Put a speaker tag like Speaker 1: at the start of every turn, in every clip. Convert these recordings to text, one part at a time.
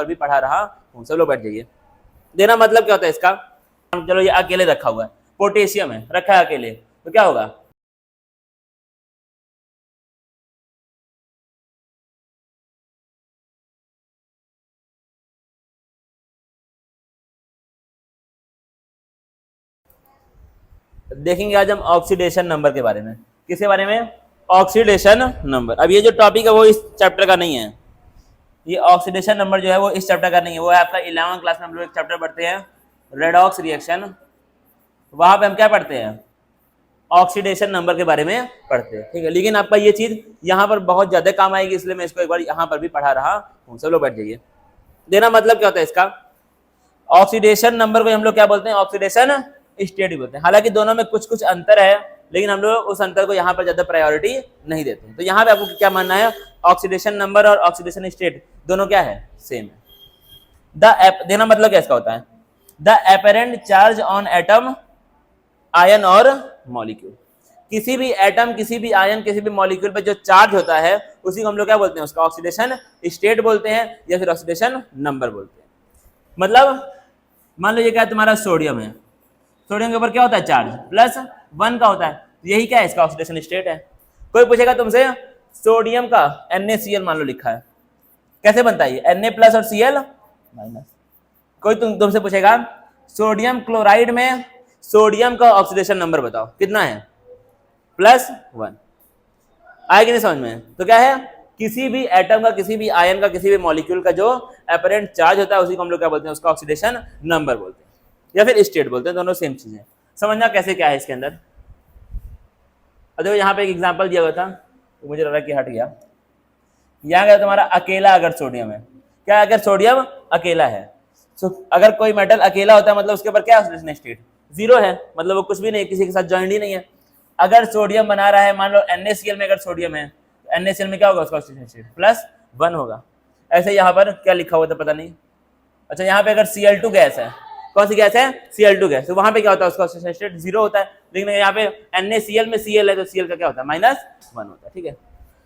Speaker 1: पर भी पढ़ा रहा हूँ। सब लोग बैठ जाइए। देना मतलब क्या होता है इसका, चलो ये अकेले रखा हुआ है, पोटेशियम है रखा है अकेले, तो क्या होगा, देखेंगे आज हम ऑक्सीडेशन नंबर के बारे में। किसके बारे में, ऑक्सीडेशन नंबर। अब ये जो टॉपिक है वो इस चैप्टर का नहीं है, ये ऑक्सीडेशन नंबर जो है वो इस चैप्टर का नहीं है, वो है आपका 11वीं क्लास में हम लोग एक चैप्टर पढ़ते हैं रेडॉक्स रिएक्शन, वहां पे हम क्या पढ़ते हैं, ऑक्सीडेशन नंबर के बारे में पढ़ते हैं, ठीक है। लेकिन आपका ये चीज यहाँ पर बहुत ज्यादा काम आएगी, इसलिए मैं इसको एक बार यहाँ पर भी पढ़ा रहा हूँ। सब लोग बैठ जाइए। देना मतलब क्या होता है इसका, ऑक्सीडेशन नंबर को हम लोग क्या बोलते हैं, ऑक्सीडेशन स्टेट बोलते हैं। हालांकि दोनों में कुछ कुछ अंतर है, लेकिन हम लोग उस अंतर को यहाँ पर ज्यादा प्रायोरिटी नहीं देते हैं। तो यहाँ पे आपको क्या मानना है, ऑक्सीडेशन नंबर और ऑक्सीडेशन स्टेट दोनों क्या है, सेम है। देना मतलब क्या इसका होता है, the apparent charge on atom, ion और मॉलिक्यूल। किसी भी एटम, किसी भी आयन, किसी भी मॉलिक्यूल पे जो चार्ज होता है उसी को हम लोग क्या बोलते हैं, उसका ऑक्सीडेशन स्टेट बोलते हैं या फिर ऑक्सीडेशन नंबर बोलते हैं। मतलब मान लो ये क्या है, तुम्हारा सोडियम है, सोडियम के ऊपर क्या होता है, चार्ज +1 का होता है, यही क्या है, इसका ऑक्सीडेशन स्टेट है। कोई पूछेगा तुमसे सोडियम का NaCl मान लो लिखा है, कैसे बनता है ये, Na+ और Cl-। कोई तुमसे पूछेगा सोडियम क्लोराइड में सोडियम का ऑक्सीडेशन नंबर बताओ, कितना है, +1। आएगी नहीं समझ में, तो क्या है, किसी भी एटम का, किसी भी आयन का, किसी भी मॉलिक्यूल का जो अपरेंट चार्ज होता है उसी को हम लोग क्या बोलते हैं, उसका ऑक्सीडेशन नंबर बोलते हैं या फिर स्टेट बोलते हैं, दोनों सेम चीज है। समझना कैसे क्या है इसके अंदर। अब देखो यहाँ पे एक एग्जांपल दिया हुआ था, तो मुझे लगा कि हट गया। यहाँ क्या तुम्हारा अकेला अगर सोडियम है, क्या अगर सोडियम अकेला है, तो अगर कोई मेटल अकेला होता है मतलब उसके ऊपर क्या ऑक्सीडेशन स्टेट, 0 है, मतलब वो कुछ भी नहीं, किसी के साथ जॉइंट ही नहीं है। अगर सोडियम बना रहा है, मान लो NaCl में अगर सोडियम है, तो NaCl में क्या होगा, उसका ऑक्सीडेशन स्टेट +1 होगा। ऐसे यहाँ पर क्या लिखा हुआ था पता नहीं। अच्छा यहाँ पे अगर Cl2 गैस है, कौन सी गैस है, Cl2 गैस, तो वहां पे क्या होता है, उसका ऑक्सीडेशन स्टेट 0 होता है। लेकिन यहाँ पे NaCl में Cl है, तो Cl का क्या होता है, -1 होता है, ठीक है।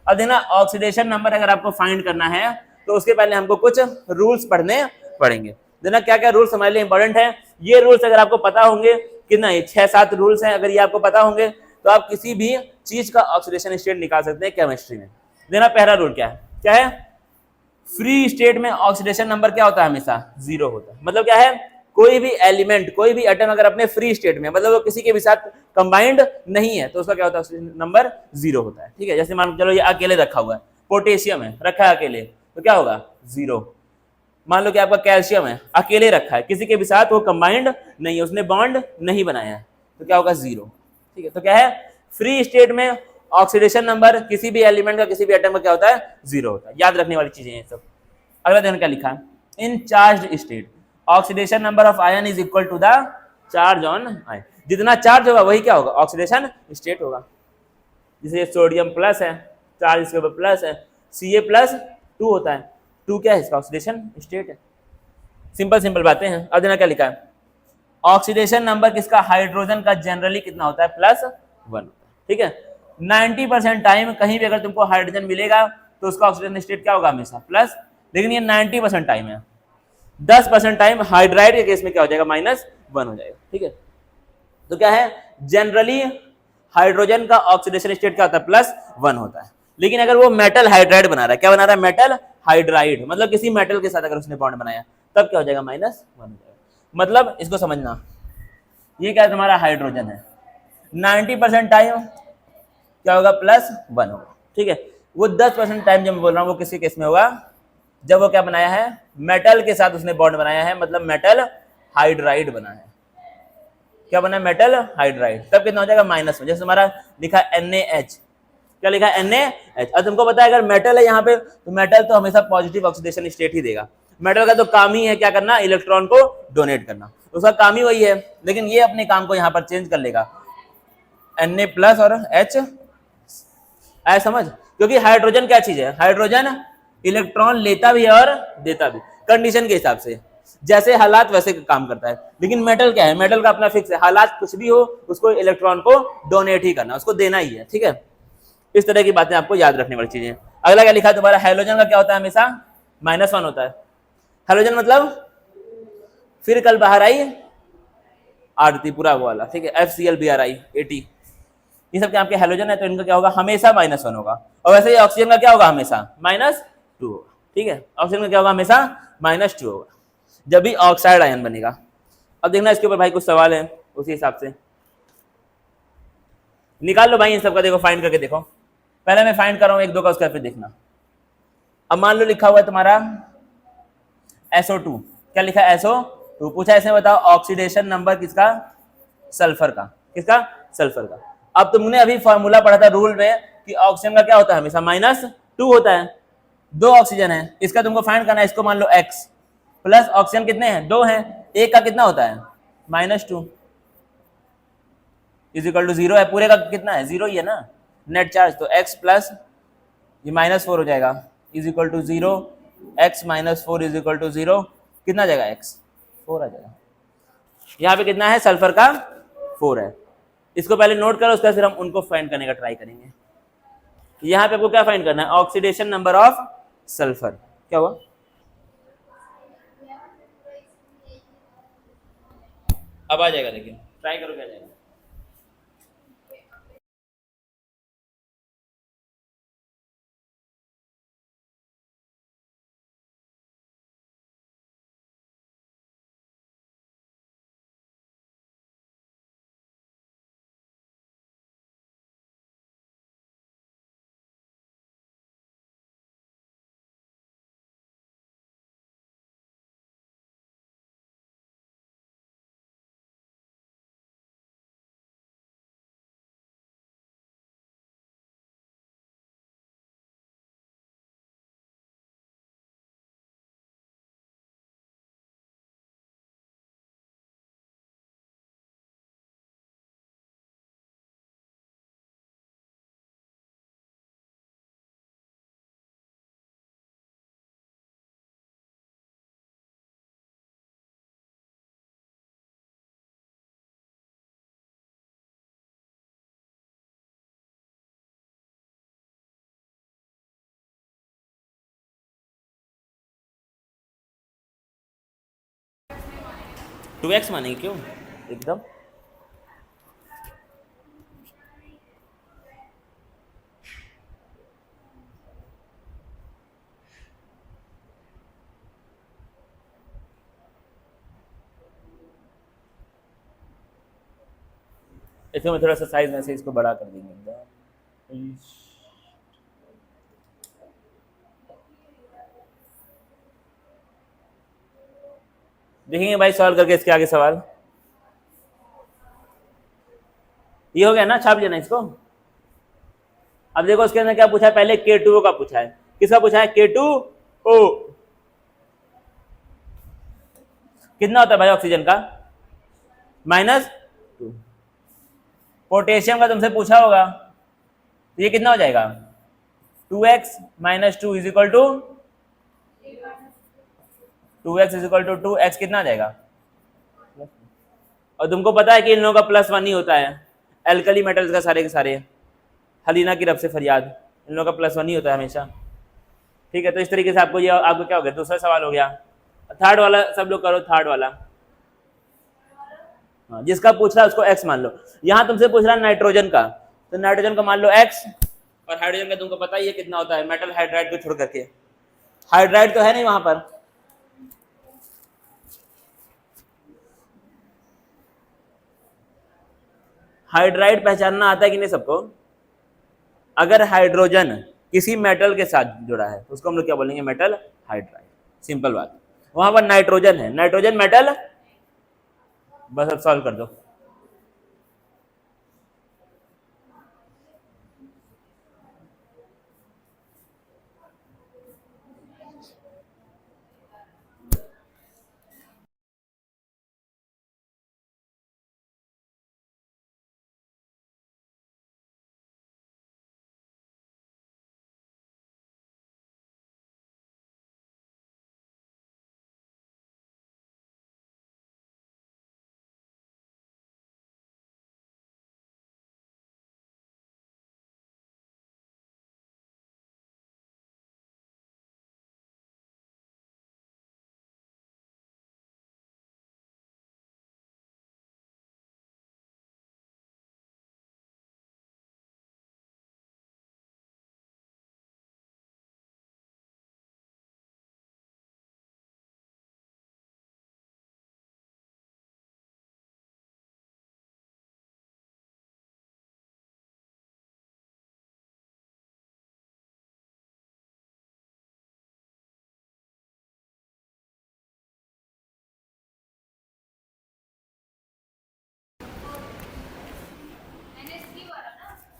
Speaker 1: अब देखना ऑक्सीडेशन नंबर अगर आपको फाइंड करना है तो उसके पहले हमको कुछ रूल्स पढ़ने पड़ेंगे। देखना क्या क्या रूल्स हमारे लिए इंपॉर्टेंट है। ये रूल्स अगर आपको पता होंगे, कितना है 6-7 रूल्स हैं, अगर ये आपको पता होंगे तो आप किसी भी चीज का ऑक्सीडेशन स्टेट निकाल सकते हैं केमिस्ट्री में। देखना पहला रूल क्या है, क्या है, फ्री स्टेट में ऑक्सीडेशन नंबर क्या होता है, हमेशा 0 होता है। मतलब क्या है, कोई भी एलिमेंट, कोई भी एटम अगर अपने फ्री स्टेट में, मतलब वो किसी के भी साथ कंबाइंड नहीं है, तो उसका क्या होता है, ऑक्सीडेशन नंबर 0 होता है, ठीक है। जैसे मान चलो ये अकेले रखा हुआ है, पोटेशियम है रखा है अकेले, तो क्या होगा, 0। मान लो कि आपका कैल्शियम है, अकेले रखा है, किसी के भी साथ वो कंबाइंड नहीं है, उसने बॉन्ड नहीं बनाया है, तो क्या होगा, 0, ठीक है। तो क्या है, फ्री स्टेट में ऑक्सीडेशन नंबर किसी भी एलिमेंट का, किसी भी एटम का क्या होता है, 0 होता है। याद रखने वाली चीजें हैं सब। अगला दिन क्या लिखा है, in charge state oxidation number of ion is equal to the charge on ion. जितना चार्ज होगा वही क्या होगा, ऑक्सीडेशन स्टेट होगा। जैसे सोडियम प्लस है, चार्ज इसके ऊपर प्लस है, Ca+2 होता है, 2 क्या है, इसका ऑक्सीडेशन स्टेट है। सिंपल सिंपल बातें हैं। अब देखना क्या लिखा है, ऑक्सीडेशन नंबर किसका, हाइड्रोजन का जनरली कितना होता है, +1 होता है, ठीक है। 90% टाइम कहीं भी अगर तुमको हाइड्रोजन मिलेगा तो उसका ऑक्सीडेशन स्टेट क्या होगा, हमेशा प्लस। लेकिन ये 90% टाइम है, 10% टाइम हाइड्राइड के केस में क्या हो जाएगा, -1 हो जाएगा, ठीक है। तो क्या है, जनरली हाइड्रोजन का ऑक्सीडेशन स्टेट क्या होता है, +1 होता है। लेकिन अगर वो मेटल हाइड्राइड बना रहा है, क्या बना रहा है, मेटल हाइड्राइड, मतलब किसी मेटल के साथ अगर उसने बॉन्ड बनाया, तब क्या हो जाएगा, -1 हो जाएगा। मतलब इसको समझना, ये क्या तुम्हारा हाइड्रोजन है, 90% टाइम क्या होगा, +1 होगा, ठीक है। वो 10% टाइम जो मैं बोल रहा हूँ वो किसी केस में होगा, जब वो क्या बनाया है, मेटल के साथ उसने बॉन्ड बनाया है, मतलब मेटल हाइड्राइड बना है। क्या बना है, मेटल हाइड्राइड, तब कितना हो जाएगा, -1। जैसे हमारा लिखा है NaH, क्या लिखा है, NaH। अब तुमको पता है अगर मेटल है यहाँ पे, तो मेटल तो हमेशा पॉजिटिव ऑक्सीडेशन स्टेट ही देगा। मेटल का तो काम ही है क्या करना, इलेक्ट्रॉन को डोनेट करना, उसका काम ही वही है। लेकिन ये अपने काम को यहाँ पर चेंज कर लेगा, Na+ और H, आया समझ। क्योंकि हाइड्रोजन क्या चीज है, हाइड्रोजन इलेक्ट्रॉन लेता भी है और देता भी, कंडीशन के हिसाब से, जैसे हालात वैसे काम करता है। लेकिन मेटल क्या है, मेटल का अपना फिक्स है, हालात कुछ भी हो उसको इलेक्ट्रॉन को डोनेट ही करना, उसको देना ही है, ठीक है। इस तरह की बातें आपको याद रखने वाली चीजें। अगला क्या लिखा है तुम्हारा, हाइड्रोजन का क्या होता है, हमेशा -1 होता है। हेलोजन मतलब फिर कल बाहर आई आरती पूरा वो वाला, ठीक है, FCl Bri 80, ये सब क्या आपके हेलोजन है, तो इनका क्या होगा, हमेशा -1 होगा। और वैसे ही ऑक्सीजन का क्या होगा, हमेशा -2 होगा, ठीक है, ऑक्सीजन का क्या होगा, हमेशा -2 होगा, जब भी ऑक्साइड आयन बनेगा। अब देखना इसके ऊपर भाई कुछ सवाल है, उसी हिसाब से निकाल लो भाई इन सबका, देखो फाइंड करके देखो। पहले मैं फाइंड कर रहा हूँ एक दो का, उसका फिर देखना। अब मान लो लिखा हुआ है तुम्हारा SO2, क्या लिखा है, SO2 पूछा, इसमें बताओ ऑक्सीडेशन नंबर किसका, सल्फर का, किसका, सल्फर का। अब तुमने अभी फॉर्मूला पढ़ा था रूल में कि ऑक्सीजन का क्या होता है, हमेशा -2 होता है। दो ऑक्सीजन है, इसका तुमको फाइंड करना है, इसको मान लो X, प्लस ऑक्सीजन कितने हैं, 2 हैं, एक का कितना होता है, -2 इज इक्वल टू 0 है, पूरे का कितना है, 0 ही है ना, नेट चार्ज, तो X प्लस ये -4 हो जाएगा, is equal to 0, X -4 is equal to 0, कितना आ जाएगा, X 4 आ जाएगा। यहाँ पे कितना है, सल्फर का 4 है। इसको पहले नोट करो, उसका फिर हम उनको फाइंड करने का ट्राई करेंगे। यहाँ पे आपको क्या फाइंड करना है, ऑक्सीडेशन नंबर ऑफ सल्फर, क्या हुआ, अब आ जाएगा, देखिए ट्राई करो क्या जाएगा। टू एक्स मानेंगे क्यों, एकदम इसको मैं थोड़ा सा साइज में से इसको बड़ा कर देंगे एकदम। देखेंगे भाई सॉल्व करके इसके आगे सवाल, ये हो गया ना, छाप लेना इसको। अब देखो उसके अंदर क्या पूछा है, पहले K2O का पूछा है, किसका पूछा है, K2O, कितना होता है भाई ऑक्सीजन का, -2। पोटेशियम का तुमसे पूछा होगा, तो ये कितना हो जाएगा, 2x -2 is equal to 2x is equal to 2x, कितना आ जाएगा। और तुमको पता है कि इन लोगों का +1 ही होता है, एल्कली मेटल्स का सारे के सारे, हलीना की रब से फरियाद, इन लोगों का +1 ही होता है हमेशा, ठीक है। तो इस तरीके से आपको ये, आपको क्या हो गया, दूसरा सवाल हो गया। थर्ड वाला सब लोग करो, थर्ड वाला, हाँ, जिसका पूछ रहा है उसको x मान लो। यहाँ तुमसे पूछ रहा है नाइट्रोजन का, तो नाइट्रोजन का मान लो x, और हाइड्रोजन का तुमको पता ही है कितना होता है, मेटल हाइड्राइड को छोड़ करके, हाइड्राइड तो है नहीं वहां पर। हाइड्राइड पहचानना आता है कि नहीं सबको, अगर हाइड्रोजन किसी मेटल के साथ जुड़ा है तो उसको हम लोग क्या बोलेंगे, मेटल हाइड्राइड, सिंपल बात। वहां पर नाइट्रोजन है, नाइट्रोजन मेटल, बस अब सॉल्व कर दो।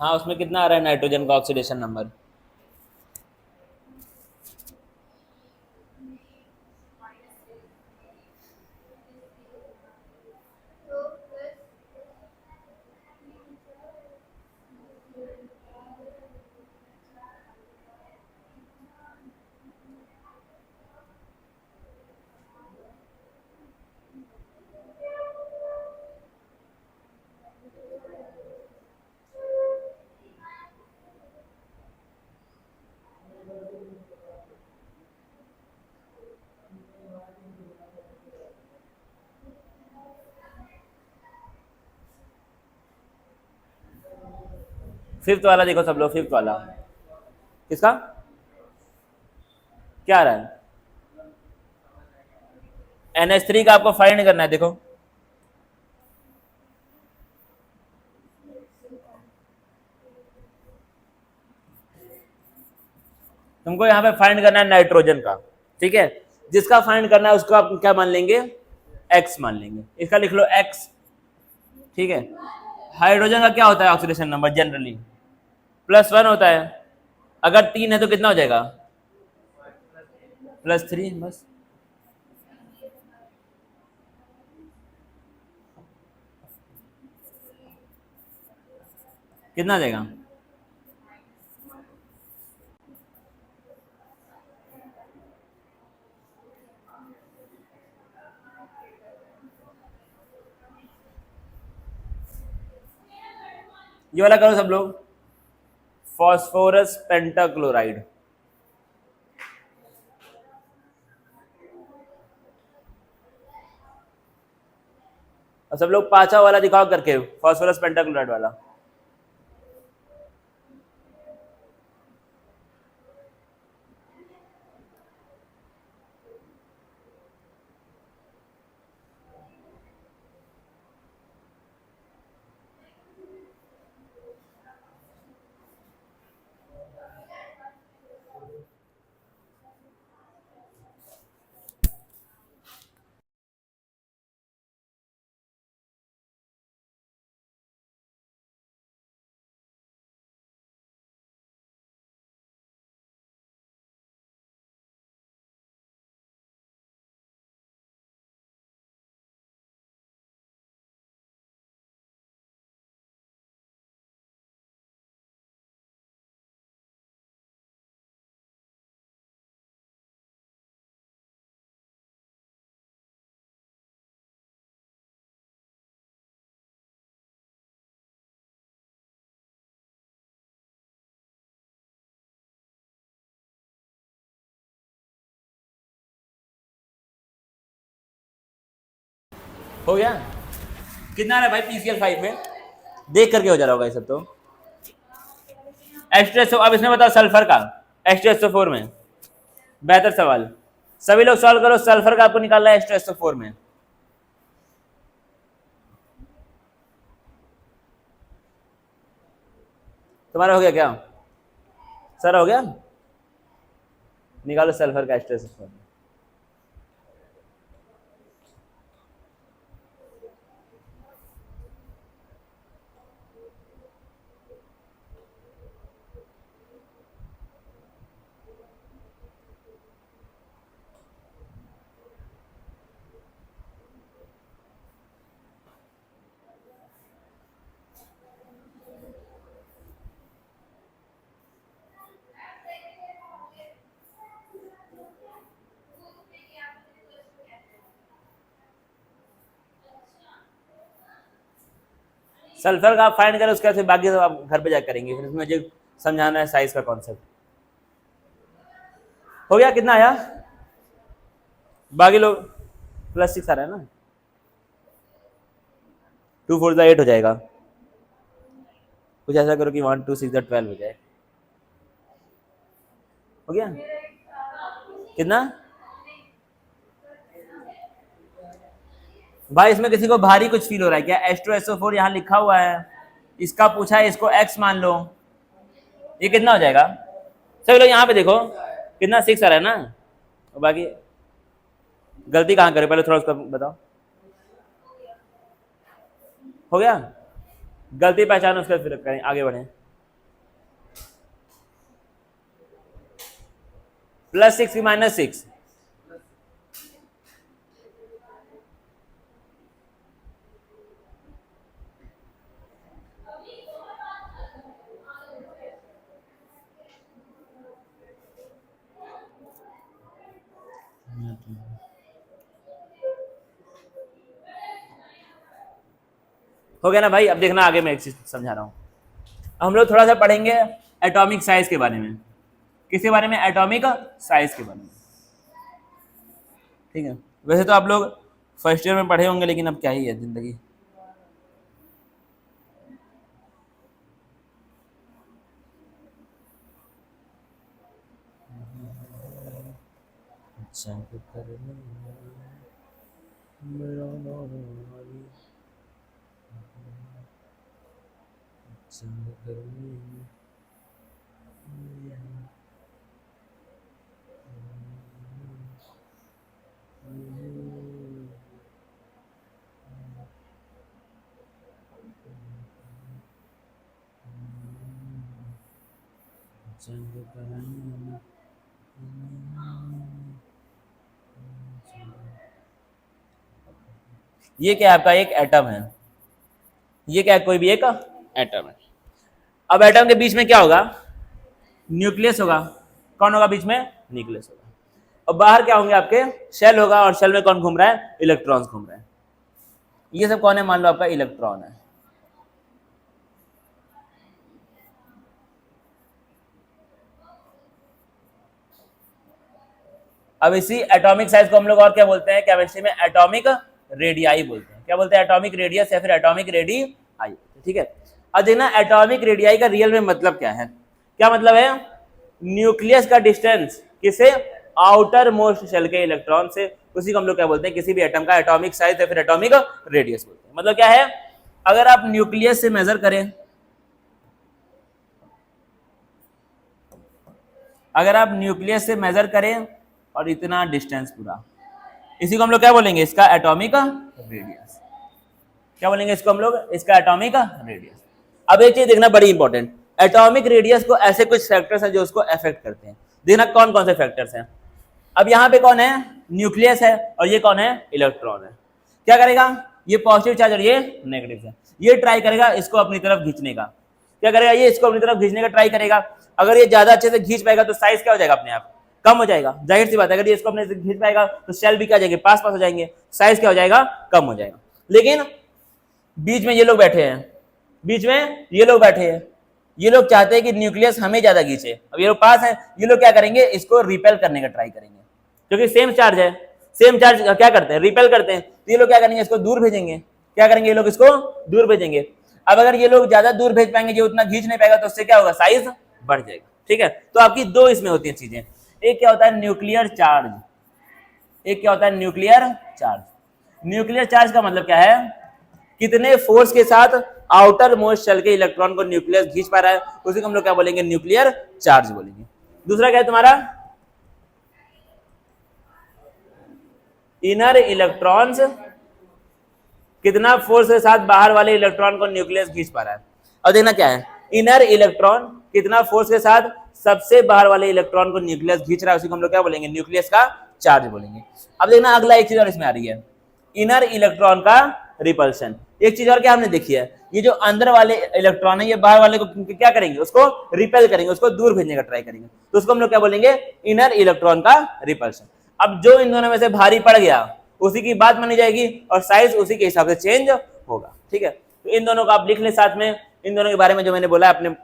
Speaker 1: हाँ, उसमें कितना आ रहा है नाइट्रोजन का ऑक्सीडेशन नंबर? फिफ्थ वाला देखो सब लोग, फिफ्थ वाला किसका क्या आ रहा है? NH3 का आपको फाइंड करना है। देखो तुमको यहाँ पे फाइंड करना है नाइट्रोजन का, ठीक है। जिसका फाइंड करना है उसको आप क्या मान लेंगे? एक्स मान लेंगे। इसका लिख लो एक्स, ठीक है। हाइड्रोजन का क्या होता है ऑक्सीडेशन नंबर? जनरली +1 होता है। अगर 3 है तो कितना हो जाएगा? +3 बस। कितना आ जाएगा? ये वाला करो सब लोग, फॉस्फोरस पेंटाक्लोराइड। और सब लोग पांचवा वाला दिखाओ करके, फॉस्फोरस पेंटाक्लोराइड वाला। हो गया? कितना आ रहा है भाई PCl5 में? देख करके हो जा रहा होगा ये सब तो। H2SO, अब इसमें बताओ सल्फर का H2SO4 में। बेहतर सवाल, सभी लोग सॉल्व करो। सल्फर का आपको निकालना है H2SO4 में। तुम्हारा हो गया क्या सर? हो गया? निकालो सल्फर का H2SO4 में। सल्फर का आप फाइंड करो, उसके बाद फिर बाकी सब आप घर पे जाकर करेंगे। फिर मुझे समझाना है साइज का कॉन्सेप्ट। हो गया? कितना आया? बाकी लोग +6 आ रहा है ना। 2 4 8 हो जाएगा। कुछ ऐसा करो कि 1 2 6 12 हो जाए। हो गया? कितना भाई? इसमें किसी को भारी कुछ फील हो रहा है क्या? H2SO4 यहाँ लिखा हुआ है, इसका पूछा है, इसको x मान लो। ये कितना हो जाएगा? सभी लोग यहाँ पे देखो, कितना 6 आ रहा है ना। और बाकी गलती कहाँ करे, पहले थोड़ा उसका बताओ। हो गया? गलती पहचानो, उसके फिर करें, आगे बढ़े। +6 की -6, हो गया ना भाई। अब देखना आगे मैं एक चीज समझा रहा हूँ। हम लोग थोड़ा सा पढ़ेंगे एटॉमिक साइज के बारे में। किसके बारे में? एटॉमिक साइज के बारे में, ठीक है। वैसे तो आप लोग फर्स्ट ईयर में पढ़े होंगे, लेकिन अब क्या ही है जिंदगी। ये क्या आपका एक एटम है, ये क्या कोई भी एक एटम है। अब एटम के बीच में क्या होगा? न्यूक्लियस होगा। कौन होगा बीच में? न्यूक्लियस होगा। और बाहर क्या होंगे आपके? शेल होगा। और शेल में कौन घूम रहा है? इलेक्ट्रॉन्स घूम रहे हैं। ये सब कौन है? मान लो आपका इलेक्ट्रॉन है। अब इसी एटॉमिक साइज को हम लोग और क्या बोलते हैं केमिस्ट्री में? एटॉमिक रेडियाई बोलते हैं। क्या बोलते हैं? एटॉमिक रेडियस या फिर एटॉमिक रेडियाई, ठीक है। अब देखना एटॉमिक रेडियाई का रियल में मतलब क्या है। क्या मतलब है? न्यूक्लियस का डिस्टेंस किसे? आउटर मोस्ट शेल के इलेक्ट्रॉन से। उसी को हम लोग क्या बोलते हैं? किसी भी एटम का एटॉमिक साइज या फिर एटॉमिक रेडियस बोलते हैं। मतलब क्या है? अगर आप न्यूक्लियस से मेजर करें, अगर आप न्यूक्लियस से मेजर करें और इतना डिस्टेंस पूरा, इसी को हम लोग क्या बोलेंगे? इसका एटॉमिक रेडियस। क्या बोलेंगे इसको हम लोग? इसका एटॉमिक रेडियस। अब एक चीज देखना बड़ी इंपॉर्टेंट, एटॉमिक रेडियस को ऐसे कुछ फैक्टर्स हैं जो उसको अफेक्ट करते हैं। देखना कौन कौन से फैक्टर्स हैं। अब यहाँ पे कौन है? न्यूक्लियस है। और ये कौन है? इलेक्ट्रॉन है। क्या करेगा? ये पॉजिटिव चार्ज और ये नेगेटिव है। ये ट्राई करेगा इसको अपनी तरफ खींचने का। क्या करेगा? ये इसको अपनी तरफ खींचने का ट्राई करेगा। अगर ये ज्यादा अच्छे से खींच पाएगा तो साइज क्या हो जाएगा? अपने आप कम हो जाएगा। जाहिर सी बात है, अगर ये इसको अपने से खींच पाएगा तो सेल भी क्या जाएंगे? पास पास हो जाएंगे। साइज क्या हो जाएगा? कम हो जाएगा। लेकिन बीच में ये लोग बैठे हैं, बीच में ये लोग बैठे हैं, ये लोग चाहते हैं कि न्यूक्लियस हमें ज्यादा खींचे। अब ये लोग पास है, ये लोग क्या करेंगे? इसको रिपेल करने का ट्राई करेंगे, क्योंकि सेम चार्ज है। सेम चार्ज क्या करते हैं? रिपेल करते हैं। तो ये लोग क्या करेंगे? इसको दूर भेजेंगे। क्या करेंगे? ये लोग इसको दूर भेजेंगे। अब अगर ये लोग ज्यादा दूर भेज पाएंगे, जो उतना खींच नहीं पाएगा, तो उससे क्या होगा? साइज बढ़ जाएगा। ठीक है। तो आपकी दो इसमें होती है चीजें। एक क्या होता है? Nuclear charge. एक क्या होता है? Nuclear charge. न्यूक्लियर चार्ज का मतलब क्या है? कितने फोर्स के साथ आउटर मोस्ट शेल के इलेक्ट्रॉन को न्यूक्लियस खींच पा रहा है, उसी को हम लोग क्या बोलेंगे? न्यूक्लियर चार्ज बोलेंगे। दूसरा क्या है तुम्हारा? इनर इलेक्ट्रॉन्स, कितना फोर्स के साथ बाहर वाले इलेक्ट्रॉन को न्यूक्लियस खींच पा रहा है। और देखना क्या है? इनर इलेक्ट्रॉन कितना फोर्स के साथ सबसे बाहर वाले इलेक्ट्रॉन को न्यूक्लियस खींच रहा है, उसी को हम लोग क्या बोलेंगे? न्यूक्लियस का चार्ज बोलेंगे। अब देखना अगला एक चीज और इसमें आ रही है, इनर इलेक्ट्रॉन का रिपल्शन। एक चीज और क्या हमने देखी है, ये जो अंदर वाले इलेक्ट्रॉन है, ये बाहर वाले को क्या करेंगे? उसको रिपेल करेंगे, उसको दूर भेजने का ट्राई करेंगे। तो उसको हम लोग क्या बोलेंगे? इनर इलेक्ट्रॉन का रिपल्शन। अब जो इन दोनों में से भारी पड़ गया उसी की बात मानी जाएगी और साइज उसी के हिसाब से चेंज होगा। ठीक है। तो इन दोनों को आप लिख ले साथ में। इन दोनों के बारे में जो मैंने बोला अपने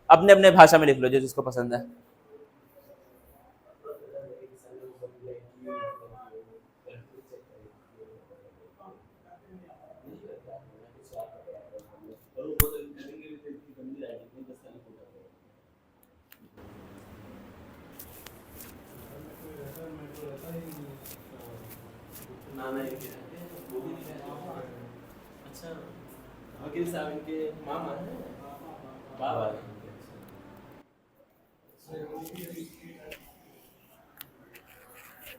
Speaker 1: अपने अपने भाषा में लिख लो, जो जिसको पसंद है।
Speaker 2: अच्छा, वकील साहब इनके मामा हैं, बाबा हैं।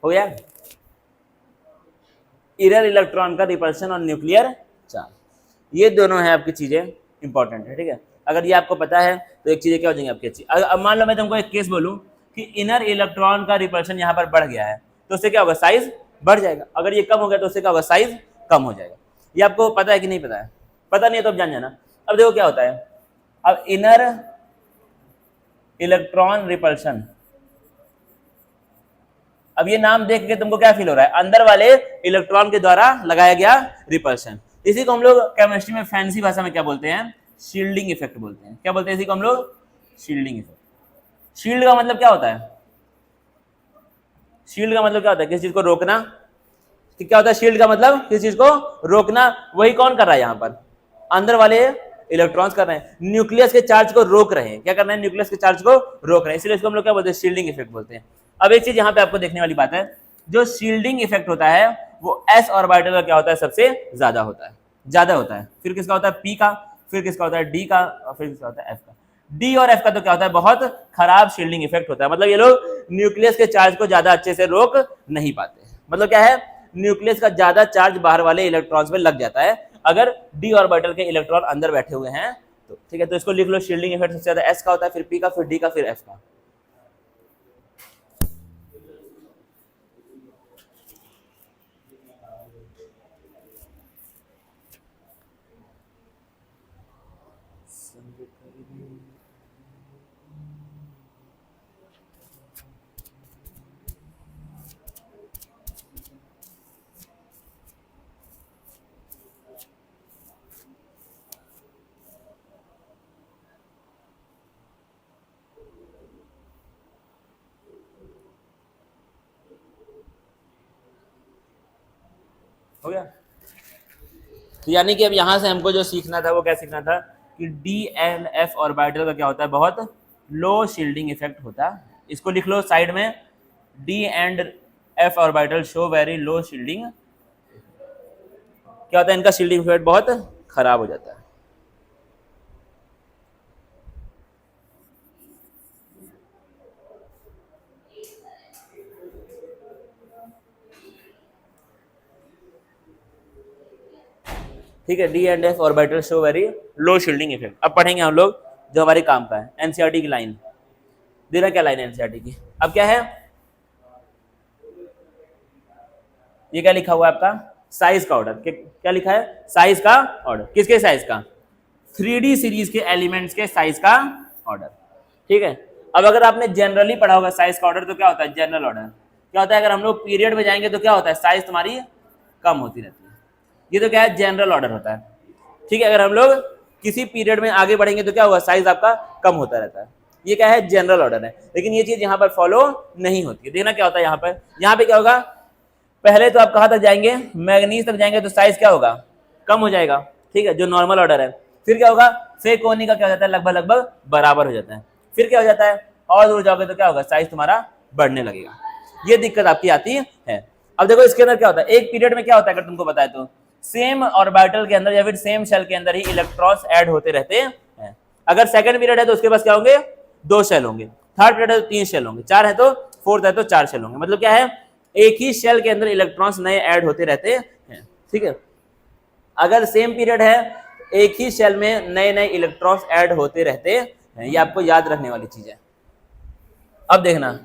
Speaker 1: हो गया? इनर इलेक्ट्रॉन का रिपल्शन और न्यूक्लियर चार्ज, ये दोनों है आपकी चीजें इंपॉर्टेंट है। ठीक है। अगर ये आपको पता है तो एक चीजें क्या हो जाएंगी आपकी अच्छी। अब मान लो मैं तुमको एक केस बोलूं कि इनर इलेक्ट्रॉन का रिपल्शन यहाँ पर बढ़ गया है तो उससे क्या होगा, साइज बढ़ जाएगा। अगर ये कम हो गया तो उससे क्या होगा, साइज कम हो जाएगा। ये आपको पता है कि नहीं पता है? पता नहीं है तो अब जान जाना। अब देखो क्या होता है, अब इनर इलेक्ट्रॉन रिपल्शन, अब ये नाम देख के तुमको क्या फील हो रहा है, अंदर वाले इलेक्ट्रॉन के द्वारा लगाया गया रिपल्शन। इसी को हम लोग केमिस्ट्री में फैंसी भाषा में क्या बोलते हैं, शील्डिंग इफेक्ट बोलते हैं। क्या बोलते हैं इसी को हम लोग, शील्डिंग इफेक्ट। शील्ड का मतलब क्या होता है, शील्ड का मतलब क्या होता है, किसी चीज को रोकना। कि क्या होता है शील्ड का मतलब, किसी चीज को रोकना। वही कौन कर रहा है यहाँ पर, अंदर वाले इलेक्ट्रॉन्स कर रहे हैं, न्यूक्लियस के चार्ज को रोक रहे हैं। क्या कर रहे हैं, न्यूक्लियस के चार्ज को रोक रहे हैं, इसलिए इसको हम लोग क्या बोलते हैं, शील्डिंग इफेक्ट बोलते हैं। अब एक चीज यहाँ पे आपको देखने वाली बात है, जो शील्डिंग इफेक्ट होता है वो एस ऑर्बिटल का क्या होता है, सबसे ज्यादा होता है, ज्यादा होता है। फिर किसका होता है, पी का, फिर किसका होता है, डी का, और फिर किसका होता है, एफ का। डी और एफ का तो क्या होता है, बहुत खराब शील्डिंग इफेक्ट होता है। मतलब ये लोग न्यूक्लियस के चार्ज को ज्यादा अच्छे से रोक नहीं पाते। मतलब क्या है, न्यूक्लियस का ज्यादा चार्ज बाहर वाले इलेक्ट्रॉन्स में लग जाता है अगर डी ऑर्बिटल के इलेक्ट्रॉन अंदर बैठे हुए हैं तो। ठीक है, तो इसको लिख लो, शील्डिंग इफेक्ट सबसे ज्यादा एस का होता है, फिर पी का, फिर डी का, फिर एफ का। हो गया। तो यानी कि अब यहां से हमको जो सीखना था वो क्या सीखना था कि डी एंड एफ ऑर्बिटल का क्या होता है, बहुत लो शील्डिंग इफेक्ट होता है। इसको लिख लो साइड में, D and F orbital show very low shielding. क्या होता है, इनका शील्डिंग इफेक्ट बहुत खराब हो जाता है। ठीक है, D and F orbital show very low shielding effect. अब पढ़ेंगे हम लोग जो हमारे काम का है, एनसीईआरटी की लाइन। दे रहा क्या लाइन है एनसीईआरटी की। अब क्या है, ये क्या लिखा हुआ है आपका, साइज का ऑर्डर। क्या लिखा है, साइज का ऑर्डर। किसके साइज का, 3D सीरीज के एलिमेंट्स के साइज का ऑर्डर। ठीक है, अब अगर आपने जनरली पढ़ा होगा साइज का ऑर्डर तो क्या होता है, जनरल ऑर्डर। क्या होता है, अगर हम लोग पीरियड में जाएंगे तो क्या होता है, साइज तुम्हारी कम होती रहती है। ये तो क्या है, जनरल ऑर्डर होता है। ठीक है, अगर हम लोग किसी पीरियड में आगे बढ़ेंगे तो क्या होगा, साइज आपका कम होता रहता है। ये क्या है, जनरल ऑर्डर है। लेकिन ये चीज यहाँ पर फॉलो नहीं होती है। देखना क्या होता है यहाँ पे क्या होगा, पहले तो आप कहाँ तक जाएंगे, मैग्नीज तक जाएंगे तो साइज क्या होगा, कम हो जाएगा। ठीक है, जो नॉर्मल ऑर्डर है। फिर क्या होगा, फेकोनी का क्या हो जाता है, लगभग लगभग बराबर हो जाता है। फिर क्या हो जाता है, और दूर जाओगे तो क्या होगा, साइज तुम्हारा बढ़ने लगेगा। ये दिक्कत आपकी आती है। अब देखो इसके अंदर क्या होता है, एक पीरियड में क्या होता है, अगर तुमको बताए तो सेम ऑर्बिटल के अंदर या फिर सेम शेल के अंदर ही इलेक्ट्रॉन्स ऐड होते रहते हैं। अगर सेकंड पीरियड है तो उसके पास क्या होंगे, 2 शेल होंगे। थर्ड पीरियड है तो 3 शेल होंगे। 4 है तो, फोर्थ है तो 4 शेल होंगे। मतलब क्या है, एक ही शेल के अंदर इलेक्ट्रॉन्स नए ऐड होते रहते हैं। ठीक है, अगर सेम पीरियड है एक ही शेल में नए नए इलेक्ट्रॉन्स ऐड होते रहते हैं। ये आपको याद रखने वाली चीज है। अब देखना,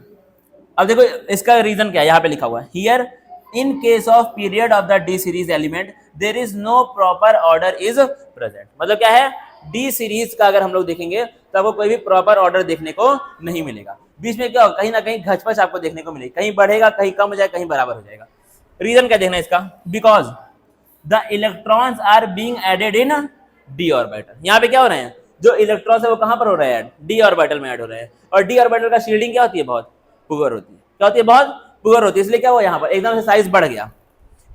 Speaker 1: अब देखो इसका रीजन क्या है, यहाँ पे लिखा हुआ है, here in case of period of the D series element there is no proper order is present. मतलब क्या है, डी सीरीज का अगर हम लोग देखेंगे तो आपको कोई भी प्रॉपर ऑर्डर देखने को नहीं मिलेगा। बीच में क्या होगा, कहीं ना कहीं घचपच आपको देखने को मिलेगी, कहीं बढ़ेगा, कहीं कम हो जाएगा, कहीं बराबर हो जाएगा। रीजन क्या देखना इसका, because the electrons are being added in D orbital. यहाँ पे क्या हो रहे हैं, जो इलेक्ट्रॉन्स है वो कहां पर हो रहे हैं, डी ऑर्बिटल में ऐड हो रहे हैं। और डी ऑर्बिटल का शील्डिंग क्या होती है, बहुत पुअर होती है। क्या होती है, बहुत पुअर होती है। इसलिए क्या हुआ, यहाँ पर एकदम से साइज बढ़ गया।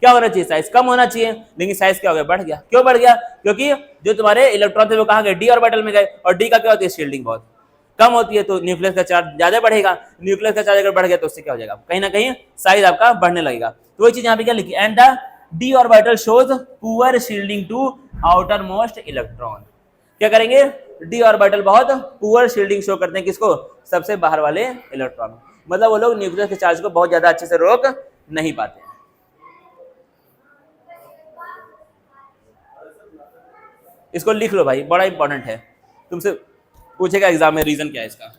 Speaker 1: क्या होना चाहिए, साइज कम होना चाहिए, लेकिन साइज क्या हो गया, बढ़ गया। क्यों बढ़ गया, क्योंकि जो तुम्हारे इलेक्ट्रॉन थे वो कहाँ गए, डी ऑर्बिटल में गए। और डी का क्या होती है, शील्डिंग बहुत कम होती है, तो न्यूक्लियस का चार्ज ज्यादा बढ़ेगा। न्यूक्लियस का चार्ज अगर बढ़ गया तो उससे क्या हो जाएगा, कहीं ना कहीं साइज आपका बढ़ने लगेगा। तो वही चीज यहाँ पे क्या लिखी, and the D orbital shows poor shielding to outer most electron. क्या करेंगे, डी ऑर्बिटल बहुत पुअर शील्डिंग शो करते हैं, किसको, सबसे बाहर वाले इलेक्ट्रॉन। मतलब वो लोग न्यूक्लियस के चार्ज को बहुत ज्यादा अच्छे से रोक नहीं पाते। इसको लिख लो भाई, बड़ा इंपॉर्टेंट है, तुमसे पूछेगा एग्जाम में रीजन क्या है इसका।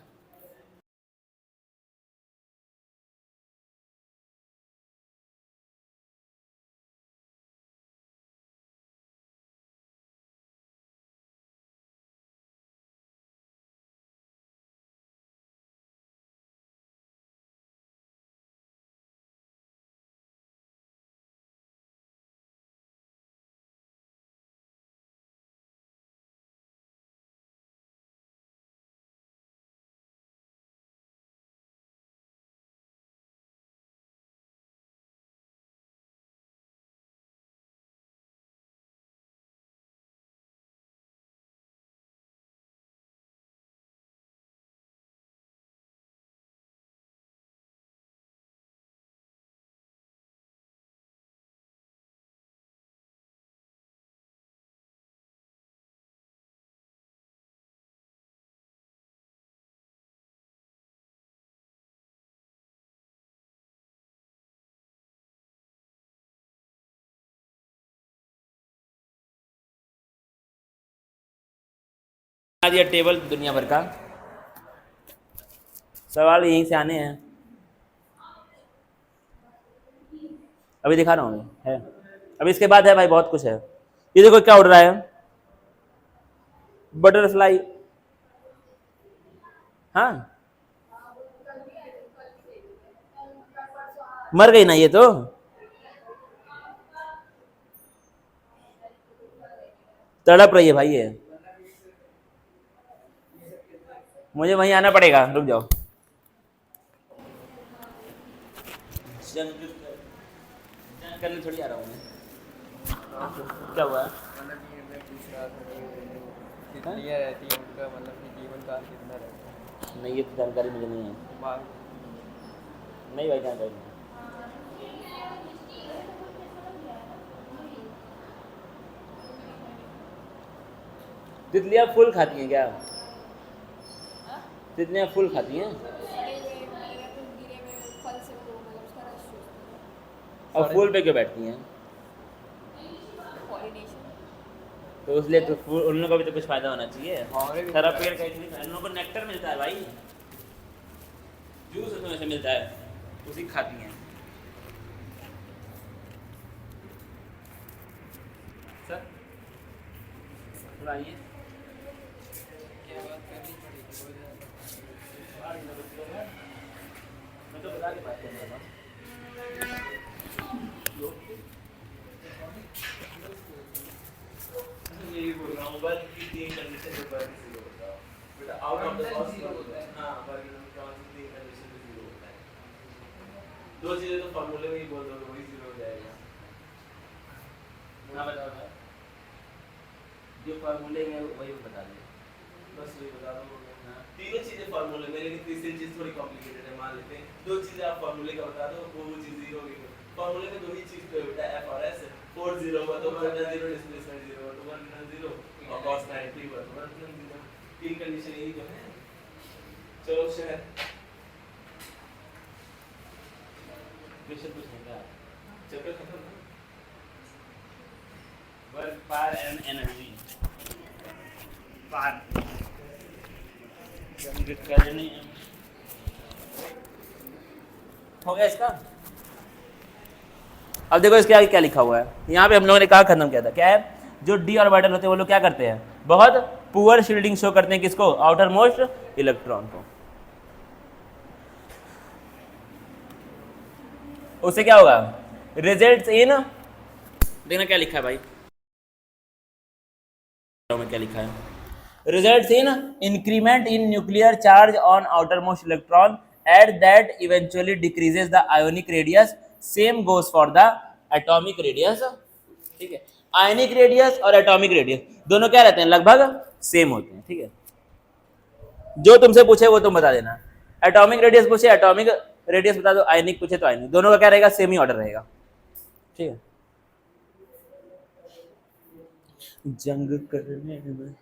Speaker 1: आ दिया टेबल दुनिया भर का, सवाल यहीं से आने हैं। अभी दिखा रहा हूँ है, अभी इसके बाद है भाई बहुत कुछ है। ये देखो क्या उड़ रहा है, बटरफ्लाई। हाँ मर गई ना ये तो, तड़प रही है भाई ये, मुझे वहीं आना पड़ेगा, रुक जाओ। जंग करने थोड़ी आ रहा हूँ मैं। क्या हुआ?
Speaker 3: मतलब ये मैं पूछ रहा था कि तितलियाँ रहती हैं उनका मतलब कि जीवन काल कितना रहता है?
Speaker 1: नहीं ये तो जानकारी मुझे नहीं है।
Speaker 3: बाघ
Speaker 1: नहीं भाई जानकारी नहीं। तितलियाँ फूल खाती हैं क्या? तितलियाँ फूल खाती हैं और फूल पे क्यों बैठती हैं? तो इसलिए तो फूल, उन लोगों को भी तो कुछ फायदा होना चाहिए।
Speaker 3: भंवरे भी
Speaker 1: सारा पेड़ का इसलिए उन लोगों को नेक्टर मिलता है भाई, जूस उसमें से मिलता है, उसी खाती हैं। सर थोड़ा आइए,
Speaker 3: क्या बात करनी पड़ेगी हो जाए।
Speaker 1: मैं तो बता के बात कर रहा था। यही बोल रहा हूँ वर्क की तीन कंडीशन पे वर्क जीरो होता है बेटा, out of the box zero होता है। हाँ वर्क इन कौन सी तीन कंडीशन पे जीरो होता है। दो चीजें तो फार्मूले में ही बोल दो वही जीरो हो जाएगा। हाँ बताओ सर, जो फार्मूले में वही बता दो, बस वही बता दो। हाँ तीनों चीजें फार्मूले में, लेकिन तीसरी चीज थोड़ी कॉम्प्लिकेटेड है। मान लेते हैं दो चीजें आप फार्मूले का बता दो, वो चीज जीरो होगी। फार्मूले में दो ही चीज तो है बेटा, एफ और एस। 4 0 हुआ तो 1 0, डिस्प्लेसमेंट 0 हुआ तो 1 0, और cos 90 हुआ तो 1 0। तीन कंडीशन यही जो है। चलो शहर क्वेश्चन पूछने का चैप्टर खत्म। वर्क पार एंड एनर्जी पार करनी हो गया इसका। अब देखो इसके आगे क्या लिखा हुआ है, यहाँ पे हम लोगों ने कहा खत्म किया था, क्या है जो डी ऑर्बिटल होते हैं वो लोग क्या करते हैं, बहुत पुअर शील्डिंग शो करते हैं किसको, आउटर मोस्ट इलेक्ट्रॉन को। उससे क्या होगा, रिजल्ट्स इन, देखना क्या लिखा है भाई में, क्या लिखा है, results in increment in nuclear charge on outer most electron at that eventually decreases the ionic radius, same goes for the atomic radius. ठीक है, आयनिक रेडियस और एटॉमिक रेडियस दोनों क्या रहते हैं, लगभग सेम होते हैं। ठीक है, जो तुमसे पूछे वो तुम बता देना, एटॉमिक रेडियस पूछे एटॉमिक रेडियस बता दो, आयनिक पूछे तो आयनिक, दोनों का क्या रहेगा, सेम ही ऑर्डर रहेगा। ठीक है, जंग करने में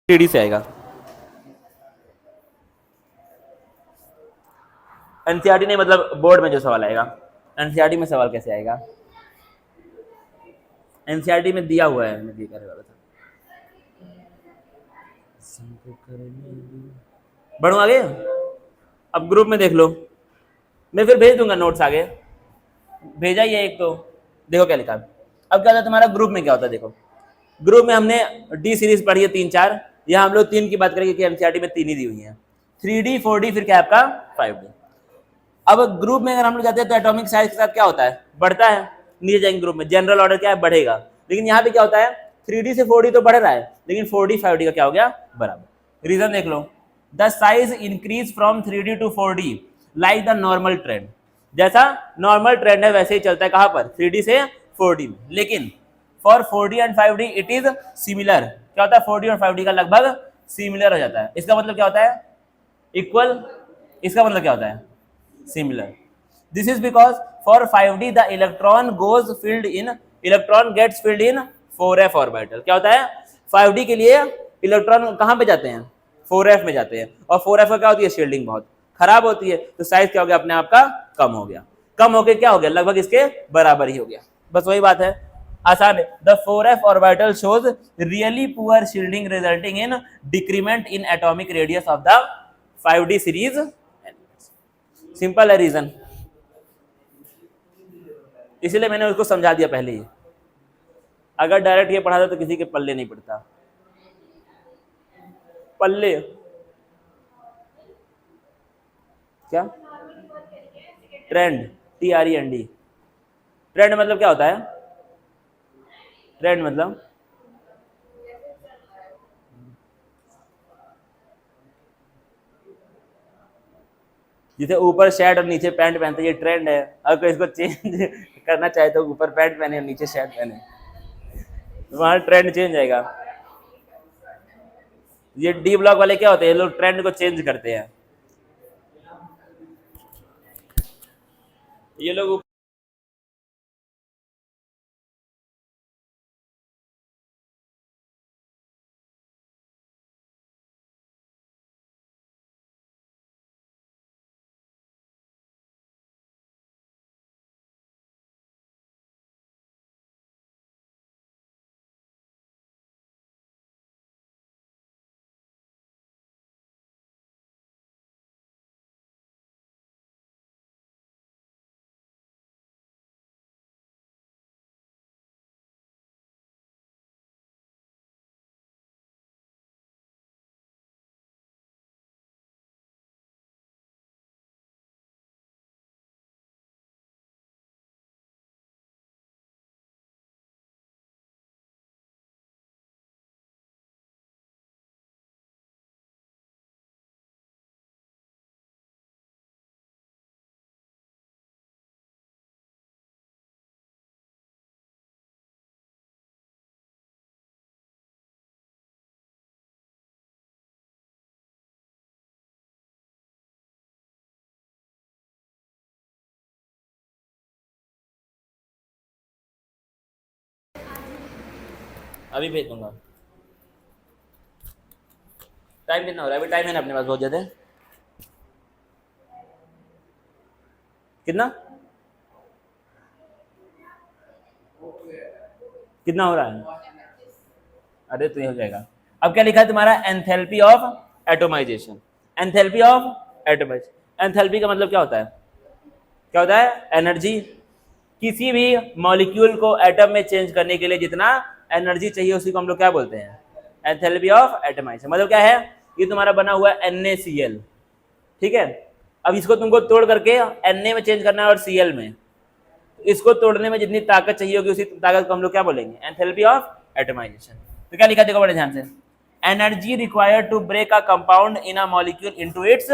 Speaker 1: टीडी से आएगा। एनसीईआरटी नहीं, मतलब बोर्ड में जो सवाल आएगा, एनसीईआरटी में सवाल कैसे आएगा, एनसीईआरटी में दिया हुआ है, मैं ये कहने वाला था। बढ़ो आगे। अब ग्रुप में देख लो, मैं फिर भेज दूंगा नोट्स आगे, भेजा ही है एक तो, देखो क्या लिखा है। अब क्या होता है तुम्हारा ग्रुप में, क्या होता है देखो, ग्रुप में हमने डी सीरीज पढ़ी है 3-4, यहाँ हम लोग 3 की बात करेंगे कि एनसीईआरटी में 3 ही दी हुई है, 3D 4D फिर क्या है आपका 5D। अब ग्रुप में अगर हम लोग जाते हैं तो एटॉमिक साइज के साथ क्या होता है, बढ़ता है, नीचे जाएंगे ग्रुप में जनरल ऑर्डर क्या है, बढ़ेगा। लेकिन यहाँ पे क्या होता है 3D से 4D तो बढ़ रहा है, लेकिन 4D 5D का क्या हो गया, बराबर। रीजन देख लो, the size increase from 3D to 4D like the normal trend, जैसा नॉर्मल ट्रेंड है वैसे ही चलता है कहाँ पर, 3D से 4D में। लेकिन for 4D and 5D it is similar, क्या होता है 4D और 5D का लगभग सिमिलर हो जाता है। इसका मतलब क्या होता है, इक्वल, इसका मतलब क्या होता है, similar. This is because for 5D the electron goes filled in, electron gets filled in 4f orbital. क्या होता है 5D के लिए इलेक्ट्रॉन कहाँ पे जाते हैं, 4f में जाते हैं, और 4f का क्या होती है, शील्डिंग बहुत खराब होती है, तो साइज क्या हो गया अपने आप का कम हो गया, कम होके क्या हो गया, लगभग इसके बराबर ही हो गया। बस वही बात है, आसान है। The 4f orbital shows really poor shielding resulting in decrement in atomic radius of the 5D series. Simple है रीजन, इसीलिए मैंने उसको समझा दिया पहले ही। अगर डायरेक्ट ये पढ़ा था तो किसी के पल्ले नहीं पड़ता, पल्ले क्या, ट्रेंड, TREND, ट्रेंड मतलब क्या होता है, ट्रेंड मतलब जिसे ऊपर शर्ट और नीचे पैंट पहनते हैं, ये ट्रेंड है। अगर कोई इसको चेंज करना चाहे तो ऊपर पैंट पहने और नीचे शर्ट पहने, वहां ट्रेंड चेंज आएगा। ये डी ब्लॉक वाले क्या होते हैं, ये लोग ट्रेंड को चेंज करते हैं, ये लोग अभी भेज दूंगा। टाइम कितना हो रहा है, अभी टाइम है ना अपने पास बहुत ज्यादा, कितना कितना हो रहा है, अरे तो ये हो जाएगा। अब क्या लिखा है तुम्हारा, enthalpy of atomisation, enthalpy of atomisation. Enthalpy का मतलब क्या होता है, क्या होता है, एनर्जी। किसी भी मॉलिक्यूल को एटम में चेंज करने के लिए जितना एनर्जी चाहिए उसी को हम लोग क्या बोलते हैं, एंथैल्पी ऑफ एटोमाइजेशन। मतलब क्या है, ये तुम्हारा बना हुआ है NaCl, ठीक है। अब इसको तुमको तोड़ करके Na में चेंज करना है और Cl में, इसको तोड़ने में जितनी ताकत चाहिए होगी उसी ताकत को हम लोग क्या बोलेंगे, एंथैल्पी ऑफ एटोमाइजेशन। तो क्या लिखा देखो बड़े ध्यान से, energy required to break a compound in a molecule into its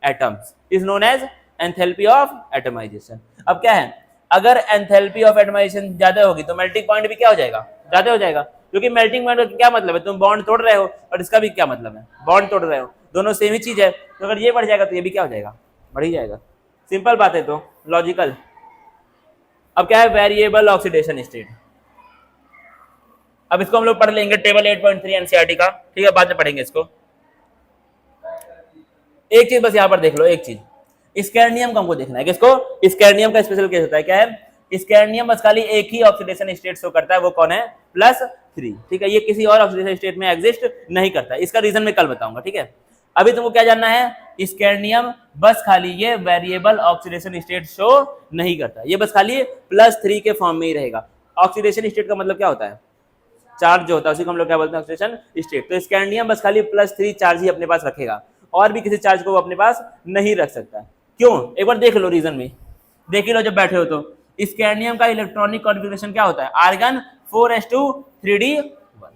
Speaker 1: atoms is known as enthalpy of atomization. अब क्या है, अगर एंथैल्पी ऑफ एटोमाइजेशन ज्यादा होगी तो मेल्टिंग पॉइंट भी क्या हो जाएगा, ज्यादा हो जाएगा। क्योंकि मेल्टिंग पॉइंट का क्या मतलब है, तुम बॉन्ड तोड़ रहे हो और इसका भी क्या मतलब है, बॉन्ड तोड़ रहे हो, दोनों सेम ही चीज है। तो अगर ये बढ़ जाएगा तो ये भी क्या हो जाएगा, बढ़ ही जाएगा। सिंपल बात है, तो लॉजिकल। अब क्या है, वेरिएबल ऑक्सीडेशन स्टेट। अब इसको हम लोग पढ़ लेंगे टेबल 8.3 एनसीईआरटी का, ठीक है, बाद में पढ़ेंगे इसको। एक चीज बस यहाँ पर देख लो, एक चीज, स्कैंडियम को हमको देखना है, किसको, स्कैंडियम का स्पेशल केस होता है, क्या है, स्कैंडियम बस खाली एक ही ऑक्सीडेशन स्टेट शो करता है, वो कौन है, +3 3, ठीक है। ये किसी और ऑक्सीडेशन स्टेट में एग्जिस्ट नहीं करता, इसका रीजन मैं कल बताऊंगा, ठीक है। अभी तुमको क्या जानना है, स्कैंडियम बस खाली ये वेरिएबल ऑक्सीडेशन स्टेट शो नहीं करता, ये बस खाली +3 के फॉर्म में ही रहेगा। ऑक्सीडेशन स्टेट का मतलब क्या होता है, चार्ज जो होता है उसी को हम लोग क्या बोलते हैं, ऑक्सीडेशन स्टेट। तो स्कैंडियम बस खाली +3 चार्ज ही अपने पास रखेगा, और भी किसी चार्ज को वो अपने पास नहीं रख सकता। क्यों, एक बार देख लो रीजन में, देख ही लो जब बैठे हो तो। स्कैंडियम का इलेक्ट्रॉनिक कॉन्फ़िगरेशन क्या होता है, आर्गन 4s2 3d1,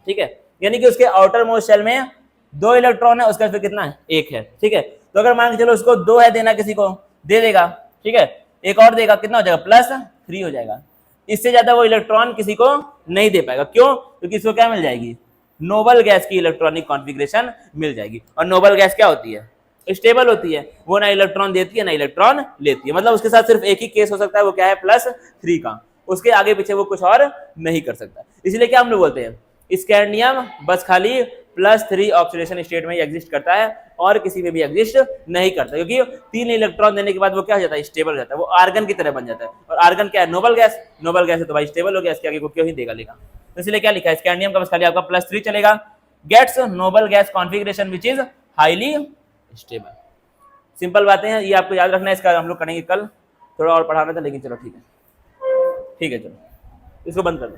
Speaker 1: ठीक है। यानी कि उसके आउटर मोस्ट शेल में 2 इलेक्ट्रॉन है, उसका फिर कितना है, 1 है, ठीक है। तो अगर मान के चलो उसको 2 है देना, किसी को दे देगा, ठीक है, एक और देगा, कितना हो जाएगा, +3 हो जाएगा। इससे ज्यादा वो इलेक्ट्रॉन किसी को नहीं दे पाएगा। क्यों, क्योंकि इसको क्या मिल जाएगी, नोबल गैस की इलेक्ट्रॉनिक कॉन्फ़िगरेशन मिल जाएगी। और नोबल गैस क्या होती है, स्टेबल होती है, वो ना इलेक्ट्रॉन देती है ना इलेक्ट्रॉन लेती है। मतलब उसके साथ सिर्फ एक ही केस हो सकता है, वो क्या है, +3 का, उसके आगे पीछे वो कुछ और नहीं कर सकता। इसलिए क्या हम लोग बोलते हैं, स्कैंडियम बस खाली +3 ऑक्सीडेशन स्टेट में ही एग्जिस्ट करता है, और किसी में भी एग्जिस्ट नहीं करता, क्योंकि 3 इलेक्ट्रॉन देने के बाद वो क्या हो जाता है, स्टेबल हो जाता है, वो आर्गन की तरह बन जाता है। और आर्गन क्या है, नोबल गैस, नोबल गैस है तो भाई स्टेबल हो गया, इसके आगे को क्यों ही देगा लेगा। तो इसलिए क्या लिखा है, स्कैंडियम का बस खाली आपका +3 चलेगा, gets noble gas configuration which is highly stable. Simple बातें हैं, ये आपको याद रखना है, इसका हम लोग करेंगे कल, थोड़ा और पढ़ाना था लेकिन चलो ठीक है, ठीक है, चलो इसको बंद कर दो।